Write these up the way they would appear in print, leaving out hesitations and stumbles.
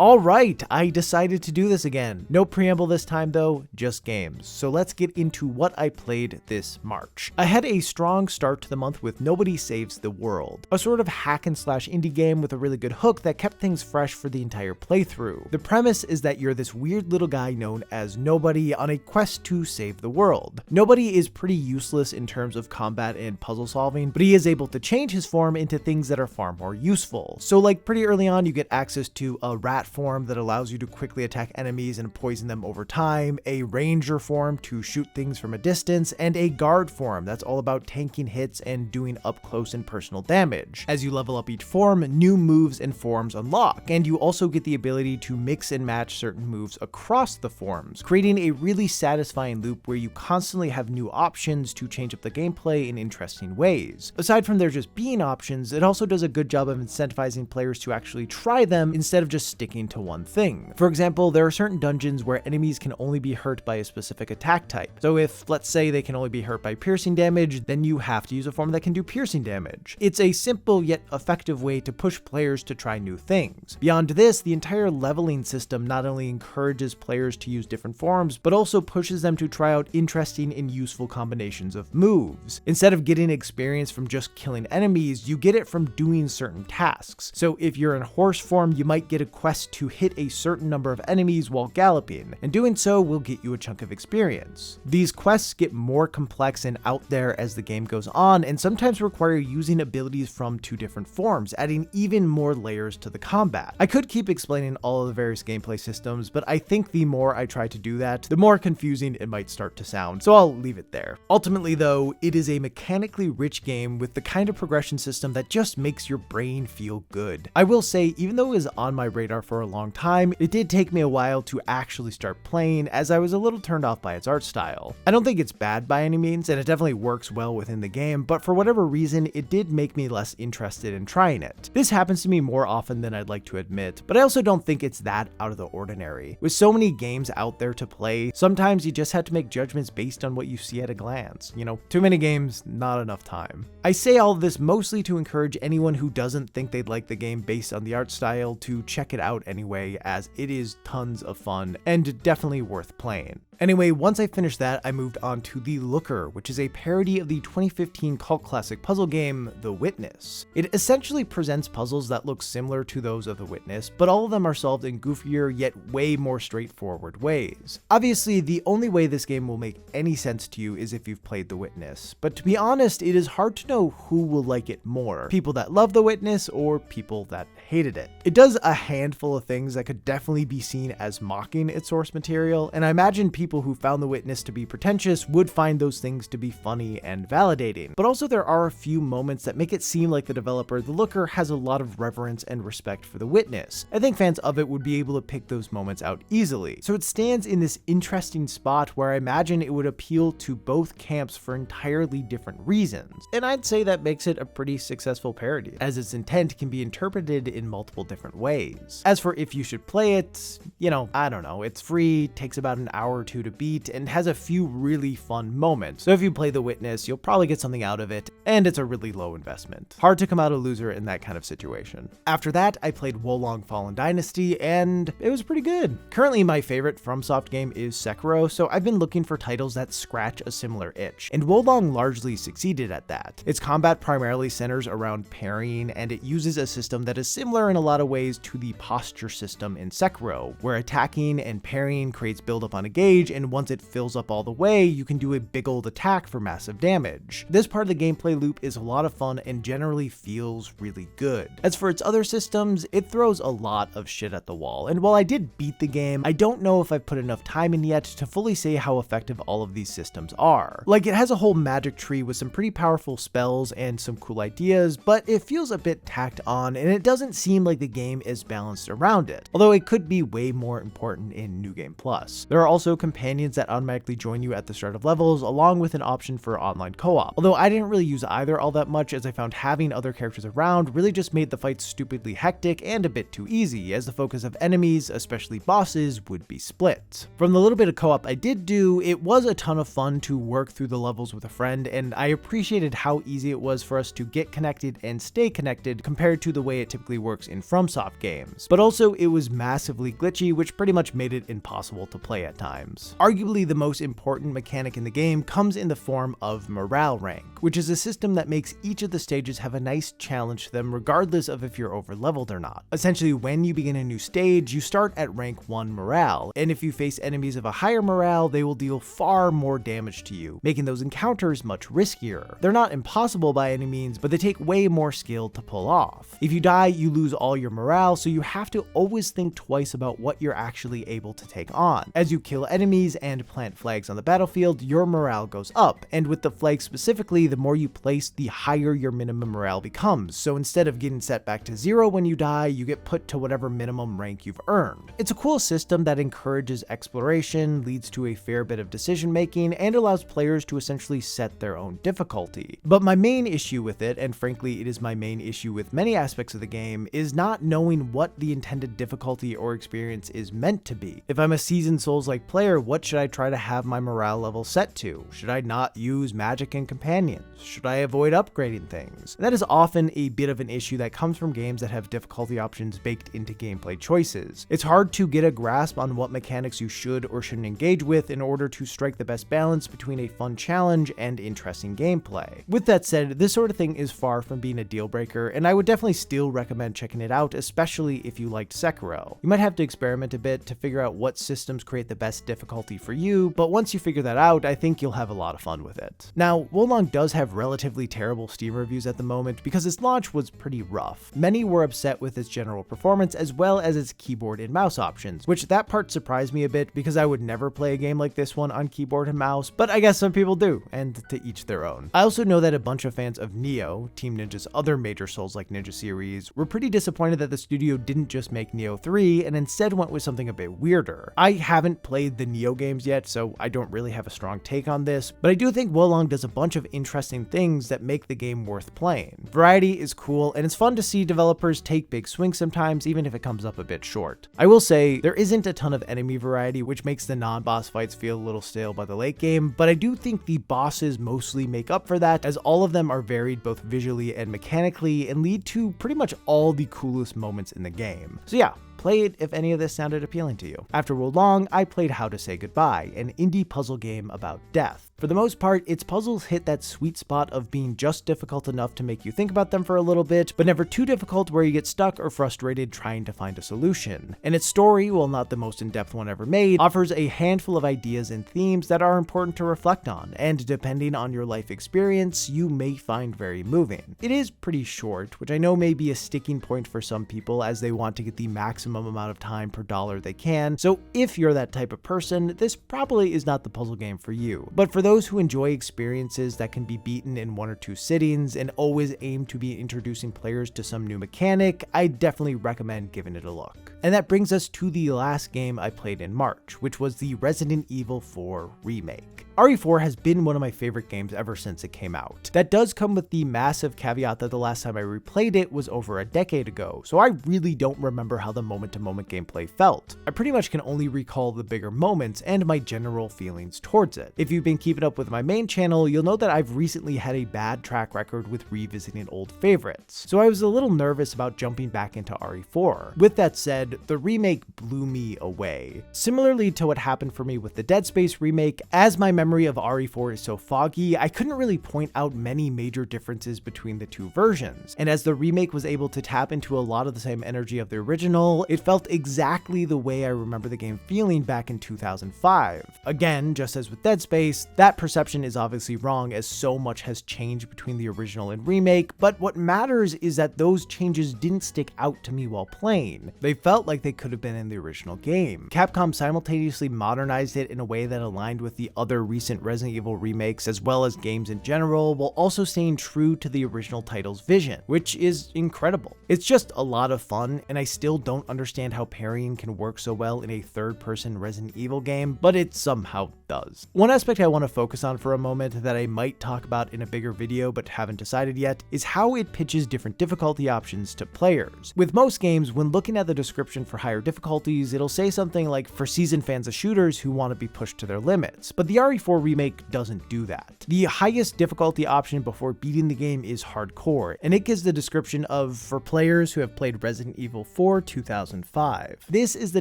Alright, I decided to do this again. No preamble this time though, just games. So let's get into what I played this March. I had a strong start to the month with Nobody Saves the World, a sort of hack and slash indie game with a really good hook that kept things fresh for the entire playthrough. The premise is that you're this weird little guy known as Nobody on a quest to save the world. Nobody is pretty useless in terms of combat and puzzle solving, but he is able to change his form into things that are far more useful. So like pretty early on you get access to a rat form that allows you to quickly attack enemies and poison them over time, a ranger form to shoot things from a distance, and a guard form that's all about tanking hits and doing up close and personal damage. As you level up each form, new moves and forms unlock, and you also get the ability to mix and match certain moves across the forms, creating a really satisfying loop where you constantly have new options to change up the gameplay in interesting ways. Aside from there just being options, it also does a good job of incentivizing players to actually try them instead of just sticking to one thing. For example, there are certain dungeons where enemies can only be hurt by a specific attack type. So if, let's say, they can only be hurt by piercing damage, then you have to use a form that can do piercing damage. It's a simple yet effective way to push players to try new things. Beyond this, the entire leveling system not only encourages players to use different forms, but also pushes them to try out interesting and useful combinations of moves. Instead of getting experience from just killing enemies, you get it from doing certain tasks. So if you're in horse form, you might get a quest to hit a certain number of enemies while galloping, and doing so will get you a chunk of experience. These quests get more complex and out there as the game goes on, and sometimes require using abilities from two different forms, adding even more layers to the combat. I could keep explaining all of the various gameplay systems, but I think the more I try to do that, the more confusing it might start to sound, so I'll leave it there. Ultimately though, it is a mechanically rich game with the kind of progression system that just makes your brain feel good. I will say, even though it was on my radar for a long time, it did take me a while to actually start playing, as I was a little turned off by its art style. I don't think it's bad by any means, and it definitely works well within the game, but for whatever reason, it did make me less interested in trying it. This happens to me more often than I'd like to admit, but I also don't think it's that out of the ordinary. With so many games out there to play, sometimes you just have to make judgments based on what you see at a glance. You know, too many games, not enough time. I say all of this mostly to encourage anyone who doesn't think they'd like the game based on the art style to check it out anyway, as it is tons of fun and definitely worth playing. Anyway, once I finished that, I moved on to The Looker, which is a parody of the 2015 cult classic puzzle game, The Witness. It essentially presents puzzles that look similar to those of The Witness, but all of them are solved in goofier yet way more straightforward ways. Obviously, the only way this game will make any sense to you is if you've played The Witness, but to be honest, it is hard to know who will like it more, people that love The Witness or people that hated it. It does a handful of things that could definitely be seen as mocking its source material, and I imagine people who found The Witness to be pretentious would find those things to be funny and validating. But also there are a few moments that make it seem like the developer, The Looker, has a lot of reverence and respect for The Witness. I think fans of it would be able to pick those moments out easily. So it stands in this interesting spot where I imagine it would appeal to both camps for entirely different reasons. And I'd say that makes it a pretty successful parody, as its intent can be interpreted in multiple different ways. As for if you should play it, you know, I don't know, it's free, takes about an hour or two to beat, and has a few really fun moments. So if you play The Witness, you'll probably get something out of it, and it's a really low investment. Hard to come out a loser in that kind of situation. After that, I played Wolong Fallen Dynasty, and it was pretty good. Currently, my favorite FromSoft game is Sekiro, so I've been looking for titles that scratch a similar itch, and Wolong largely succeeded at that. Its combat primarily centers around parrying, and it uses a system that is similar in a lot of ways to the posture system in Sekiro, where attacking and parrying creates buildup on a gauge, and once it fills up all the way, you can do a big old attack for massive damage. This part of the gameplay loop is a lot of fun and generally feels really good. As for its other systems, it throws a lot of shit at the wall, and while I did beat the game, I don't know if I've put enough time in yet to fully say how effective all of these systems are. Like, it has a whole magic tree with some pretty powerful spells and some cool ideas, but it feels a bit tacked on, and it doesn't seem like the game is balanced around it, although it could be way more important in New Game Plus. There are also companions that automatically join you at the start of levels, along with an option for online co-op. Although I didn't really use either all that much, as I found having other characters around really just made the fights stupidly hectic and a bit too easy, as the focus of enemies, especially bosses, would be split. From the little bit of co-op I did do, it was a ton of fun to work through the levels with a friend, and I appreciated how easy it was for us to get connected and stay connected compared to the way it typically works in FromSoft games. But also, it was massively glitchy, which pretty much made it impossible to play at times. Arguably, the most important mechanic in the game comes in the form of morale rank, which is a system that makes each of the stages have a nice challenge to them regardless of if you're over leveled or not. Essentially, when you begin a new stage, you start at rank 1 morale, and if you face enemies of a higher morale, they will deal far more damage to you, making those encounters much riskier. They're not impossible by any means, but they take way more skill to pull off. If you die, you lose all your morale, so you have to always think twice about what you're actually able to take on. As you kill enemies and plant flags on the battlefield, your morale goes up, and with the flags specifically, the more you place, the higher your minimum morale becomes. So instead of getting set back to 0 when you die, you get put to whatever minimum rank you've earned. It's a cool system that encourages exploration, leads to a fair bit of decision making, and allows players to essentially set their own difficulty. But my main issue with it, and frankly it is my main issue with many aspects of the game, is not knowing what the intended difficulty or experience is meant to be. If I'm a seasoned Souls-like player, what should I try to have my morale level set to? Should I not use magic and companions? Should I avoid upgrading things? And that is often a bit of an issue that comes from games that have difficulty options baked into gameplay choices. It's hard to get a grasp on what mechanics you should or shouldn't engage with in order to strike the best balance between a fun challenge and interesting gameplay. With that said, this sort of thing is far from being a deal breaker, and I would definitely still recommend checking it out, especially if you liked Sekiro. You might have to experiment a bit to figure out what systems create the best difficulty for you, but once you figure that out, I think you'll have a lot of fun with it. Now, Wo Long does have relatively terrible Steam reviews at the moment because its launch was pretty rough. Many were upset with its general performance as well as its keyboard and mouse options, which that part surprised me a bit because I would never play a game like this one on keyboard and mouse, but I guess some people do, and to each their own. I also know that a bunch of fans of Nioh, Team Ninja's other major Souls-like Ninja series, were pretty disappointed that the studio didn't just make Nioh 3 and instead went with something a bit weirder. I haven't played the Nioh games yet, so I don't really have a strong take on this, but I do think Wo Long does a bunch of interesting things that make the game worth playing. Variety is cool, and it's fun to see developers take big swings sometimes, even if it comes up a bit short. I will say, there isn't a ton of enemy variety, which makes the non-boss fights feel a little stale by the late game, but I do think the bosses mostly make up for that, as all of them are varied both visually and mechanically, and lead to pretty much all the coolest moments in the game. So yeah, play it if any of this sounded appealing to you. After Wo Long, I played How to Say Goodbye, an indie puzzle game about death. For the most part, its puzzles hit that sweet spot of being just difficult enough to make you think about them for a little bit, but never too difficult where you get stuck or frustrated trying to find a solution. And its story, while not the most in-depth one ever made, offers a handful of ideas and themes that are important to reflect on, and depending on your life experience, you may find very moving. It is pretty short, which I know may be a sticking point for some people as they want to get the maximum amount of time per dollar they can, so if you're that type of person, this probably is not the puzzle game for you. But for those who enjoy experiences that can be beaten in 1 or 2 sittings and always aim to be introducing players to some new mechanic, I definitely recommend giving it a look. And that brings us to the last game I played in March, which was the Resident Evil 4 remake. RE4 has been one of my favorite games ever since it came out. That does come with the massive caveat that the last time I replayed it was over a decade ago, so I really don't remember how the moment-to-moment gameplay felt. I pretty much can only recall the bigger moments and my general feelings towards it. If you've been keeping up with my main channel, you'll know that I've recently had a bad track record with revisiting old favorites, so I was a little nervous about jumping back into RE4. With that said, the remake blew me away. Similarly to what happened for me with the Dead Space remake, as my memory of RE4 is so foggy, I couldn't really point out many major differences between the two versions, and as the remake was able to tap into a lot of the same energy of the original, it felt exactly the way I remember the game feeling back in 2005. Again, just as with Dead Space, that perception is obviously wrong as so much has changed between the original and remake, but what matters is that those changes didn't stick out to me while playing. They felt like they could have been in the original game. Capcom simultaneously modernized it in a way that aligned with the other recent Resident Evil remakes as well as games in general, while also staying true to the original title's vision, which is incredible. It's just a lot of fun, and I still don't understand how parrying can work so well in a third-person Resident Evil game, but it somehow does. One aspect I want to focus on for a moment that I might talk about in a bigger video but haven't decided yet is how it pitches different difficulty options to players. With most games, when looking at the description for higher difficulties, it'll say something like for seasoned fans of shooters who want to be pushed to their limits, but the RE4 remake doesn't do that. The highest difficulty option before beating the game is hardcore, and it gives the description of for players who have played Resident Evil 4 2005. This is the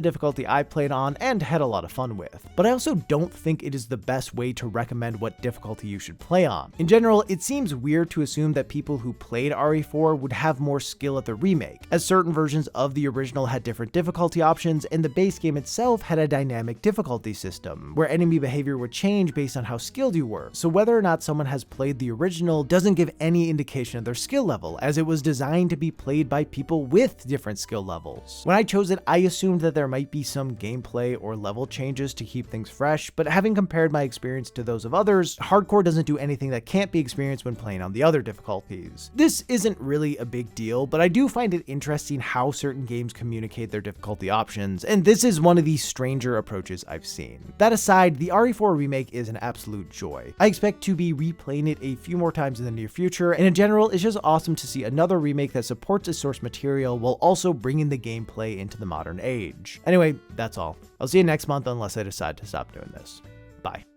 difficulty I played on and had a lot of fun with, but I also don't think it is the best way to recommend what difficulty you should play on. In general, it seems weird to assume that people who played RE4 would have more skill at the remake, as certain versions of the original had different difficulty options, and the base game itself had a dynamic difficulty system, where enemy behavior would change based on how skilled you were. So whether or not someone has played the original doesn't give any indication of their skill level, as it was designed to be played by people with different skill levels. When I chose it, I assumed that there might be some gameplay or level changes to keep things fresh, but having compared my experience to those of others, hardcore doesn't do anything that can't be experienced when playing on the other difficulties. This isn't really a big deal, but I do find it interesting how certain games communicate their difficulty options, and this is one of the stranger approaches I've seen. That aside, the RE4 remake is an absolute joy. I expect to be replaying it a few more times in the near future, and in general, it's just awesome to see another remake that supports its source material while also bringing the gameplay into the modern age. Anyway, that's all. I'll see you next month unless I decide to stop doing this. Bye.